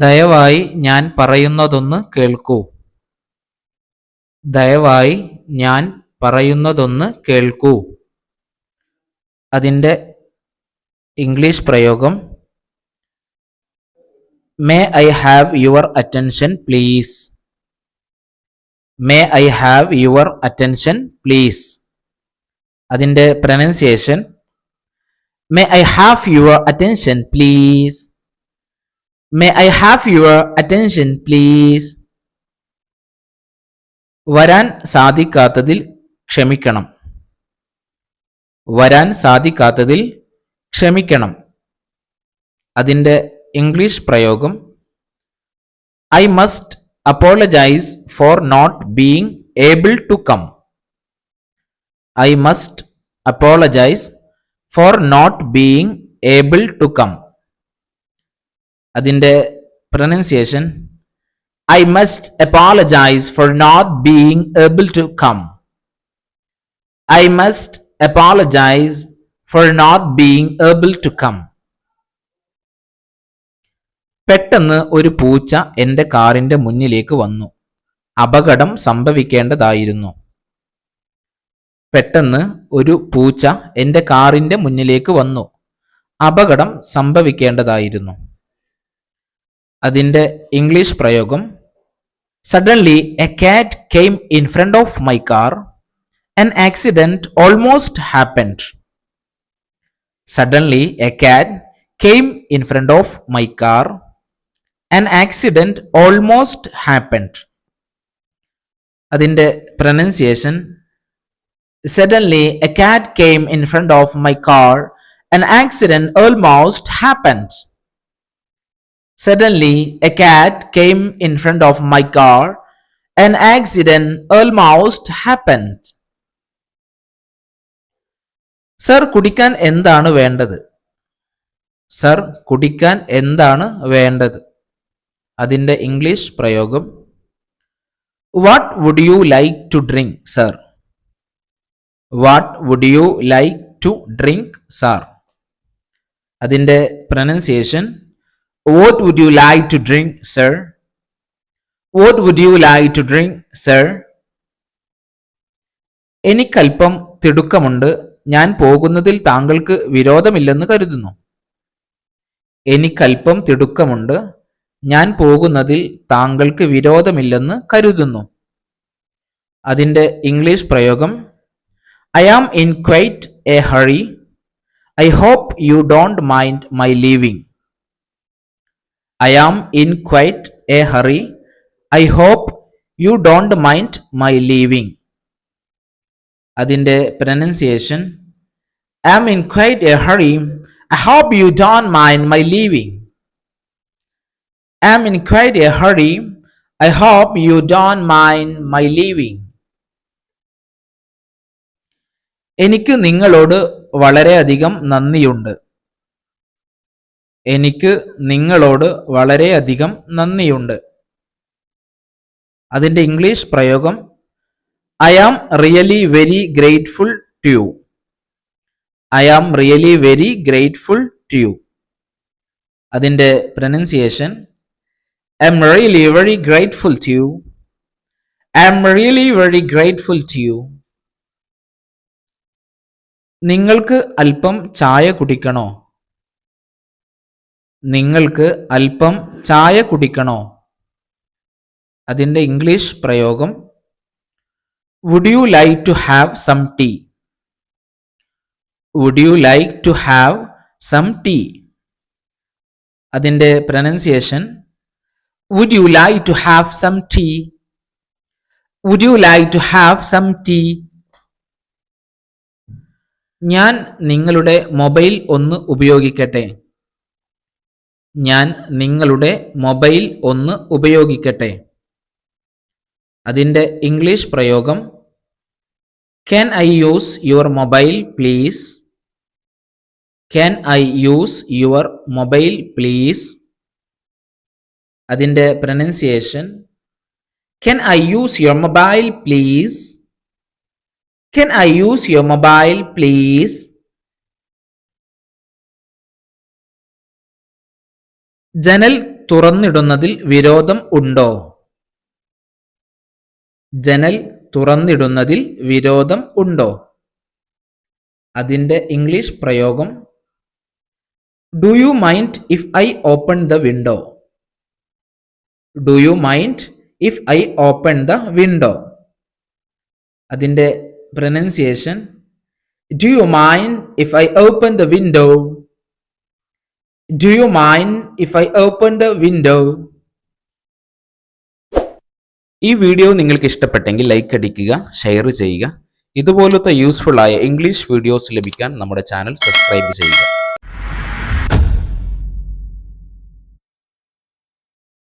ദയവായി ഞാൻ പറയുന്നതൊന്ന് കേൾക്കൂ. ദയവായി ഞാൻ പറയുന്നതൊന്ന് കേൾക്കൂ. അതിൻ്റെ ഇംഗ്ലീഷ് പ്രയോഗം may I have your attention please. May I have your attention please. അതിൻ്റെ pronunciation may I have your attention please. May I have your attention please. വരാൻ സാധിക്കാത്തതിൽ ക്ഷമിക്കണം. വരാൻ സാധിക്കാത്തതിൽ ക്ഷമിക്കണം. അതിൻ്റെ ഇംഗ്ലീഷ് പ്രയോഗം I must apologize for not being able to come. I must apologize for not being able to come. അതിൻ്റെ pronunciation I must apologize for not being able to come. I must apologize for not being able to come. പെട്ടെന്ന് ഒരു പൂച്ച എൻ്റെ കാറിൻ്റെ മുന്നിലേക്ക് വന്നു. അപകടം സംഭവിക്കേണ്ടതായിരുന്നു. പെട്ടെന്ന് ഒരു പൂച്ച എൻ്റെ കാറിൻ്റെ മുന്നിലേക്ക് വന്നു. അപകടം സംഭവിക്കേണ്ടതായിരുന്നു. അതിൻ്റെ ഇംഗ്ലീഷ് പ്രയോഗം Suddenly a cat came in front of my car. An accident almost happened. Suddenly a cat came in front of my car. An accident almost happened. അതിൻ്റെ pronunciation Suddenly a cat came in front of my car. An accident almost happened. Suddenly a cat came in front of my car. An accident almost happened. Sir കുടിക്കാൻ എന്താണ് വേണ്ടത്? Sir കുടിക്കാൻ എന്താണ് വേണ്ടത്? അതിൻ്റെ English പ്രയോഗം what would you like to drink sir. What would you like to drink sir. അതിൻ്റെ pronunciation What would you like to drink, sir? What would you like to drink, sir? എനിക്കല്പം തിടുക്കമുണ്ട്. ഞാൻ പോകുന്നതിൽ താങ്കൾക്ക് വിരോധമില്ലെന്ന് കരുതുന്നു. എനിക്കല്പം തിടുക്കമുണ്ട്. ഞാൻ പോകുന്നതിൽ താങ്കൾക്ക് വിരോധമില്ലെന്ന് കരുതുന്നു. അതിൻ്റെ ഇംഗ്ലീഷ് പ്രയോഗം I am in quite a hurry. I hope you don't mind my leaving. I am in quite a hurry. I hope you don't mind my leaving. അതിൻ്റെ pronunciation I am in quite a hurry. I hope you don't mind my leaving. I am in quite a hurry. I hope you don't mind my leaving. എനിക്ക് നിങ്ങളോട് വളരെയധികം നന്ദിയുണ്ട്. എനിക്ക് നിങ്ങളോട് വളരെയധികം നന്ദിയുണ്ട്. അതിൻ്റെ ഇംഗ്ലീഷ് പ്രയോഗം I am really very grateful to you. I am really very grateful to you. അതിൻ്റെ pronunciation I am really very grateful to you. I am really very grateful to you. നിങ്ങൾക്ക് അല്പം ചായ കുടിക്കണോ? നിങ്ങൾക്ക് അല്പം ചായ കുടിക്കണോ? അതിൻ്റെ ഇംഗ്ലീഷ് പ്രയോഗം Would you like to have some tea? Would you like to have some tea? അതിൻ്റെ pronunciation Would you like to have some tea? Would you like to have some tea? ഞാൻ നിങ്ങളുടെ മൊബൈൽ ഒന്ന് ഉപയോഗിക്കട്ടെ. ഞാൻ നിങ്ങളുടെ mobile ഒന്ന് ഉപയോഗിക്കട്ടെ. അതിൻ്റെ English പ്രയോഗം Can I use your mobile please? Can I use your mobile please? അതിൻ്റെ pronunciation Can I use your mobile please? Can I use your mobile please? ജനൽ തുറന്നിടുന്നതിൽ വിരോധം ഉണ്ടോ? ജനൽ തുറന്നിടുന്നതിൽ വിരോധം ഉണ്ടോ? അതിൻ്റെ ഇംഗ്ലീഷ് പ്രയോഗം do you mind if I open the window? Do you mind if I open the window? അതിൻ്റെ pronunciation do you mind if I open the window? Do you mind if I open the window? ഈ video നിങ്ങൾക്ക് ഇഷ്ടപ്പെട്ടെങ്കിൽ like അടിക്കുക, share ചെയ്യുക. ഇതുപോലത്തെ useful ആയ English videos ലഭിക്കാൻ നമ്മുടെ ചാനൽ സബ്സ്ക്രൈബ് ചെയ്യുക.